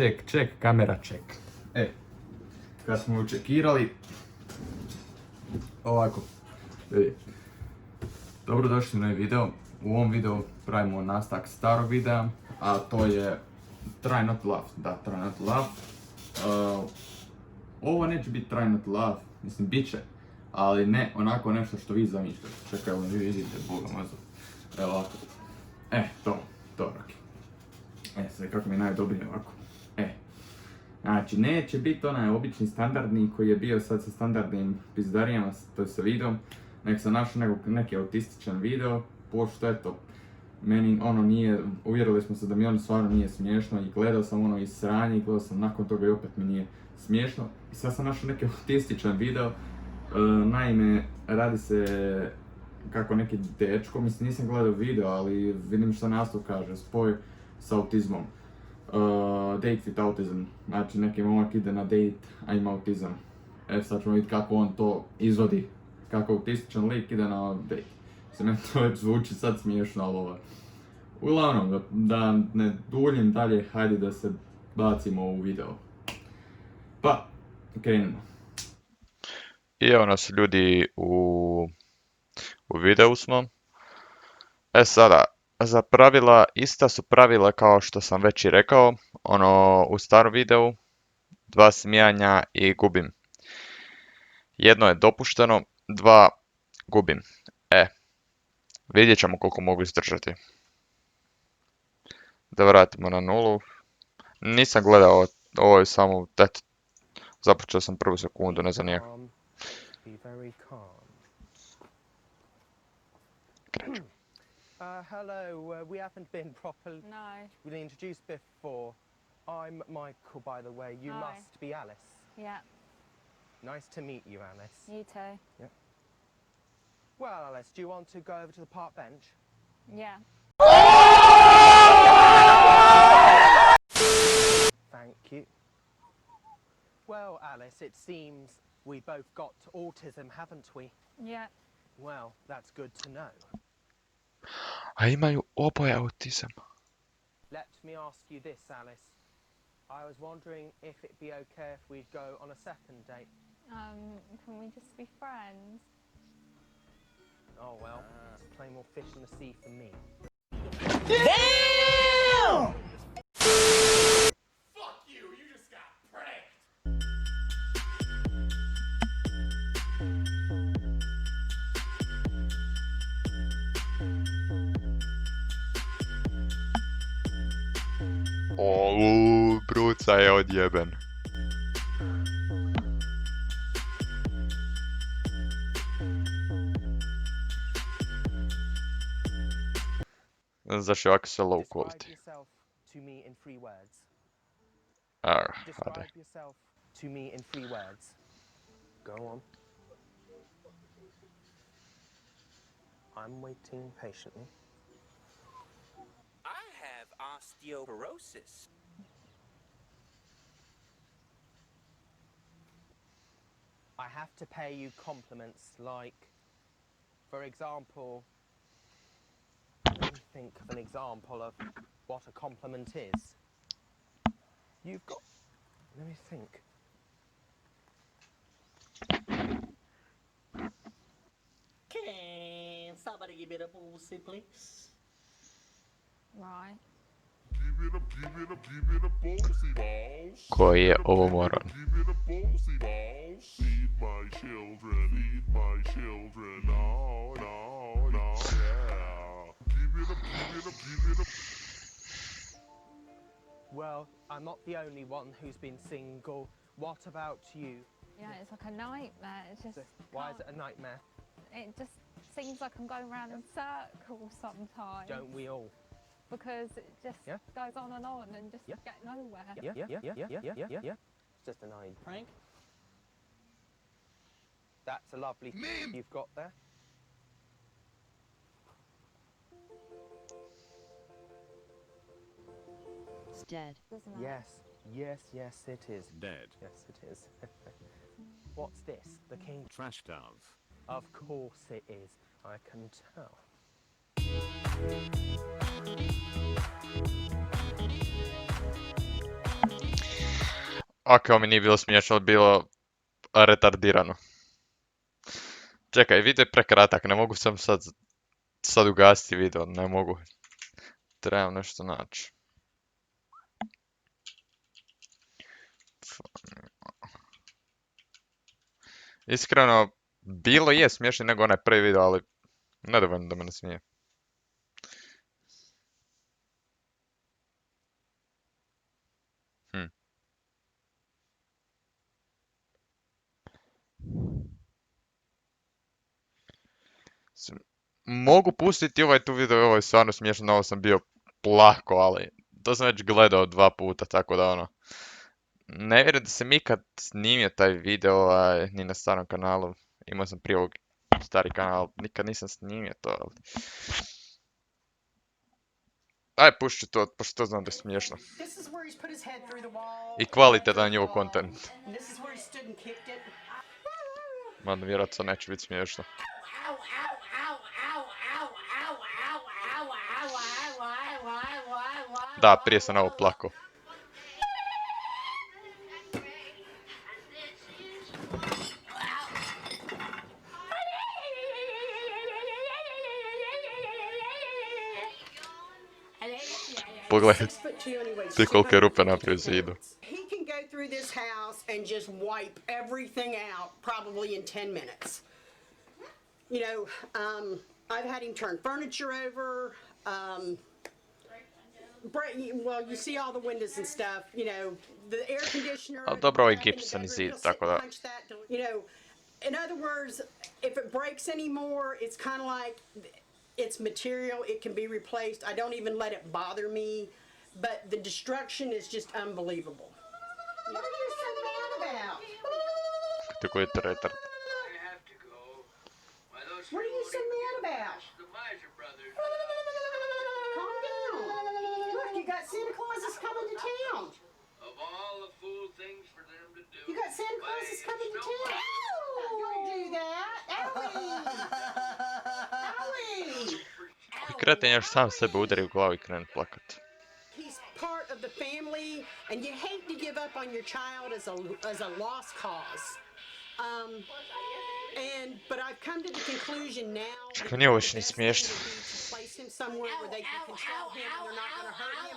Ček, kamera ček. Kad smo čekirali, ovako, vidi. Dobrodošli u novi video. U ovom videu pravimo nastavak starog videa, a to je Try Not to Laugh. Da, Try Not to Laugh. Ovo neće biti Try Not to Laugh, mislim bit će, ali ne onako nešto što vi zamišljate. Čekaj, evo vi vidite, boga mazo. Evo ovako. To Roki. Sad kako mi je najdobrije ovako. Znači, neće biti onaj obični standardni koji je bio sad sa standardnim pizdarijama, to je sa videom, nek sam našao neki autističan video, pošto eto, meni ono nije, uvjerili smo se da mi ono stvarno nije smiješno i gledao sam ono iz sranje i gledao sam nakon toga i opet mi nije smiješno. I sad sam našao neki autističan video, naime, radi se kako neki dečko, mislim nisam gledao video, ali vidim što naslov kaže, spoj s autizmom. Date with autism, znači neki momak ide na date, a ima autizam. Sad ćemo vidjeti kako on to izvodi, kako autističan lik ide na date. Mislim, meni to već zvuči sad smiješno, ali ovo. Uglavnom, da ne duljim dalje, hajde da se bacimo u video. Pa, krenimo. I evo nas ljudi u videu smo. Sada, za pravila, ista su pravila kao što sam već i rekao, u starom videu, 2 smijanja i gubim. Jedno je dopušteno, 2 gubim. Vidjet ćemo koliko mogu izdržati. Da vratimo na 0. Nisam gledao, ovo je samo, započeo sam prvu sekundu, ne znam nijak. Kreću. Hello, we haven't been properly really introduced before. I'm Michael, by the way. You must be Alice. Yeah. Nice to meet you, Alice. You too. Yeah. Well, Alice, do you want to go over to the park bench? Yeah. Thank you. Well, Alice, it seems we both got autism, haven't we? Yeah. Well, that's good to know. A imaju oboje autizam. Let me ask you this, Alice. I was wondering if it'd be okay if we'd go on a second date. Can we just be friends? Oh, well, it's plain more fish in the sea for me. Damn! Fuck you, you just got pranked! Bruca je odjeben. Zašto ovako se low quality? Hajde. Describe yourself to me in 3 words. Go on. I'm waiting patiently. I have osteoporosis. I have to pay you compliments like, for example, let me think of an example of what a compliment is. You've got, let me think. Can somebody give me the pussy, please? Right. Give it a bossy balls. Koji je ovo moron? Give it a bossy balls. Feed my children, no, yeah. Give it a. Well, I'm not the only one who's been single. What about you? Yeah, it's like a nightmare. It's just. Why is it a nightmare? It just seems like I'm going round in circles sometimes. Don't we all? Because it just goes on and just get nowhere. Yeah. Just a night prank. That's a lovely thing you've got there. It's dead. Isn't it? Yes, it is. Dead. Yes, it is. What's this? The king? Trash dove. Of course it is. I can tell. Ok, ovo mi nije bilo smiješno, ali bilo retardirano. Čekaj, video je prekratak, ne mogu sam sad ugasiti video, ne mogu. Trebam nešto naći. Iskreno, bilo je smiješno nego onaj prvi video, ali nedovoljno da me ne smije. Mogu pustiti ovaj tu video, ovo je stvarno smiješno, ovo sam bio plako, ali to sam već gledao 2 puta, tako da ono... Ne vjerujem da sam ikad snimio taj video, ni na starom kanalu. Imao sam prije ovog stari kanal, nikad nisam snimio to, ali... Aj, pušću to, pošto to znam da je smiješno. I kvalitetan njegov content. Mada vjerojatno neće biti smiješno. Da, prije sam ovo plako. Pogledaj, ti kolike rupe napravio zidu. He can go through this house and just wipe everything out probably in 10 minutes. You know, I've had him turn furniture over, well, you see all the windows and stuff, you know, the air conditioner. Ali dobro, ovaj gipsani zid, tako da... You know, in other words, if it breaks anymore, it's kind of like, it's material, it can be replaced. I don't even let it bother me, but the destruction is just unbelievable. What are you so mad about? Такой retard. What are you so mad about? Calm down. Look, you got Santa Claus is coming to town. Of all the fool things for them to do. You got Santa Claus is coming to town. Don't do that. Owie. Kreten još sam sebe udari u glavu i krene plakat. He's part of the family, and you hate to give up on your child as a lost cause. But I've come to the conclusion now. Čekaj, nije ovo više ni smiješno. Place him somewhere where they can control him and they're not going to hurt him.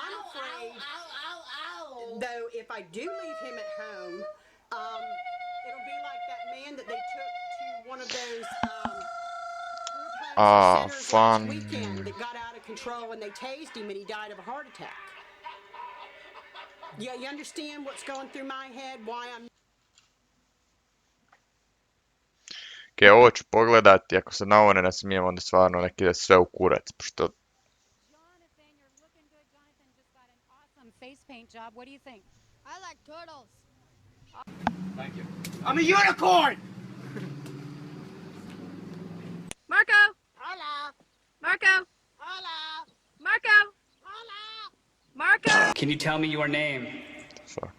I'm afraid, though, if I do leave him at home, it'll be like that man that they took to one of those fun. last weekend that got out of control and they tased him and he died of a heart attack. Yeah, you understand what's going through my head? Why I'm... Ok, ovo ću pogledati, ako se na ovo ne nasmijem, onda stvarno nek ide sve u kurac, pošto... Jonathan, you're looking good. Jonathan just got an awesome face paint job. What do you think? I like turtles. Thank you. I'm a unicorn! Marco! Hola! Marco! Hola! Marco! Hola! Marco! Can you tell me your name? Fuck.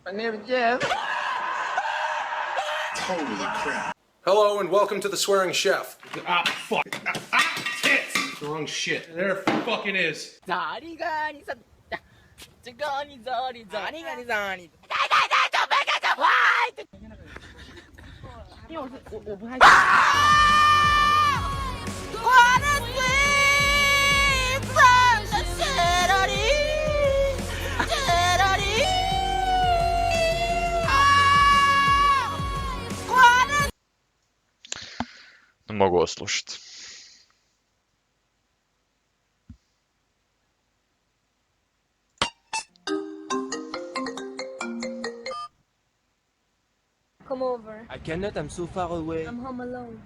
My name is Jeff. Holy crap. Hello and welcome to the Swearing Chef. Ah, fuck. Tits! The wrong shit. There fucking is. Zani gani sa. Zani zani zani gani zani. 因为我不太。Ne mogu ovo slušati. Come over. I cannot, I'm so far away. I'm home alone.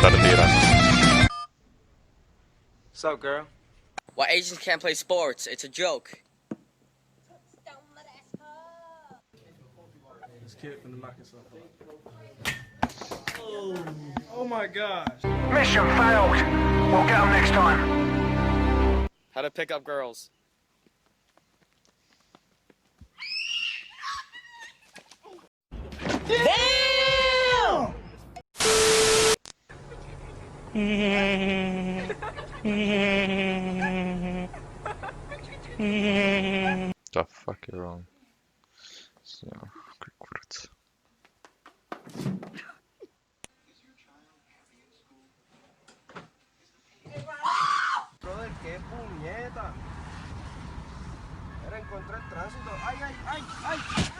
retardirano. What's up, girl? Why Asians can't play sports? It's a joke. This kid finna knock himself out. Oh my gosh. Mission failed. We'll get them next time. How to pick up girls. The fuck je wrong? Zo, kijk kurac. Brother, qué puñeta. Era encontré el tránsito. ¡Ay, ay, ay, ay, ay!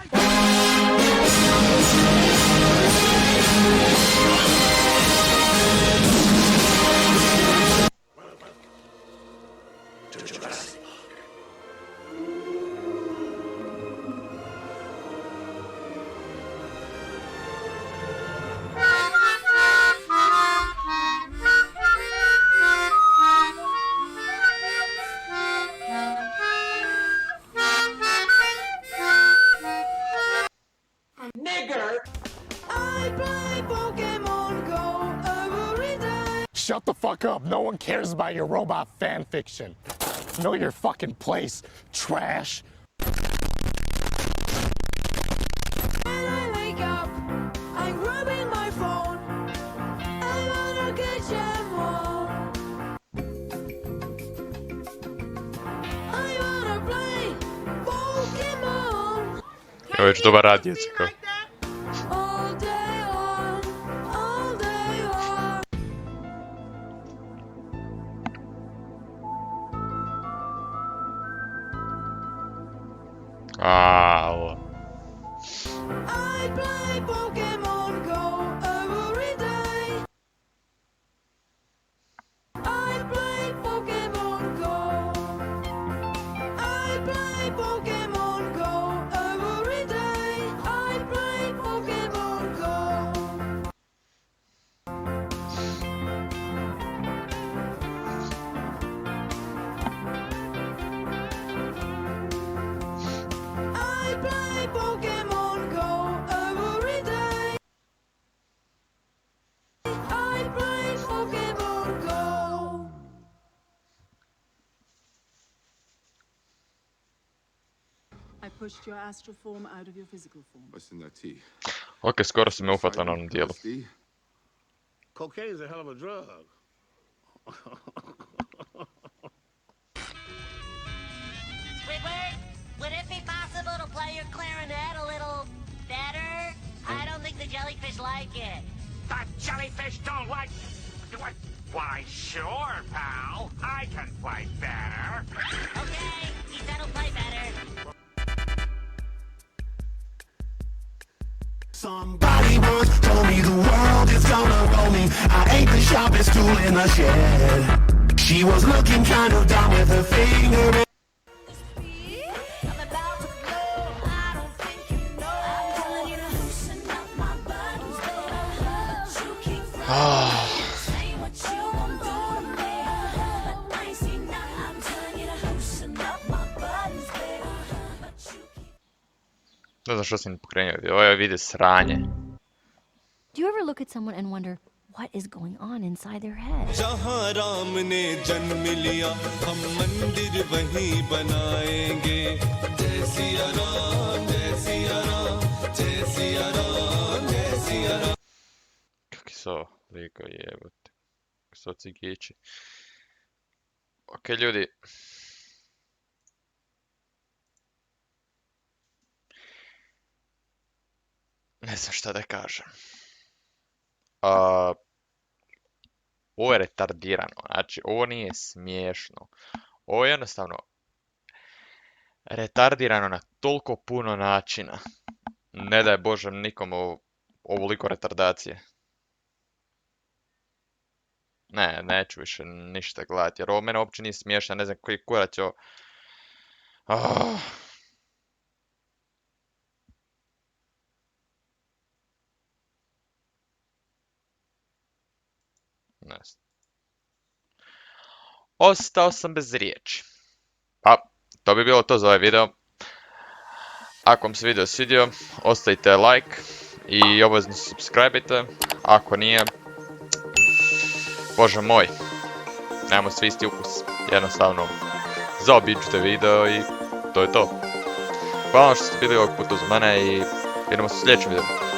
Shut the fuck up. No one cares about your robot fan fiction. Know your fucking place, trash. When I wake up, I'm grabbing my phone. I wanna get more. I wanna play Pokemon. Ovo je već dobar rad, djecika. All day long, all day long. Aaaa. I play Pokemon Go every day. I play Pokemon Go. I play Pokemon Go every day. I play Pokemon Go. I play Pokemon Go every day. I play Pokemon Go. I pushed your astral form out of your physical form. What's in that tea? Okej, skoro si me uhvatila na onom dijelu. Cocaine's a hell of a drug. Squidward, would it be possible to play your clarinet a little better? I don't think the jellyfish like it. The jellyfish don't like... What? Why, sure, pal. I can play better. Okay, he said he'll play better. Somebody once told me the world is gonna roll me. I ain't the sharpest tool in the shed. She was looking kind of dumb with her finger in. Ne znam što sam pokrenuo, ovo je vidi sranje. Do you ever look at someone and wonder what is going on inside their head? जहाँ राम ने जन्म लिया हम मंदिर वहीं बनाएंगे जय सिया राम जय सिया राम जय सिया राम जय सिया Ram. Kakvi su ovo likovi, jebote. Kakvi su ovo cigići. Okej, ljudi. Ne znam šta da kažem. Ovo je retardirano, znači ovo nije smiješno. Ovo je jednostavno retardirano na toliko puno načina. Ne daj Bože nikom ovoliko retardacije. Ne, neću više ništa gledati jer ovo mene uopće nije smiješno, ne znam koji kurac je ovo. Ne znam. Ostao sam bez riječi. Pa, to bi bilo to za ovaj video. Ako vam se video svidio, ostavite like i obavezno subscribe-ite. Ako nije, bože moj, nemamo svi isti ukus. Jednostavno, zaobiđite video i to je to. Hvala što ste bili ovog puta uz mene i vidimo se u sljedećem videu.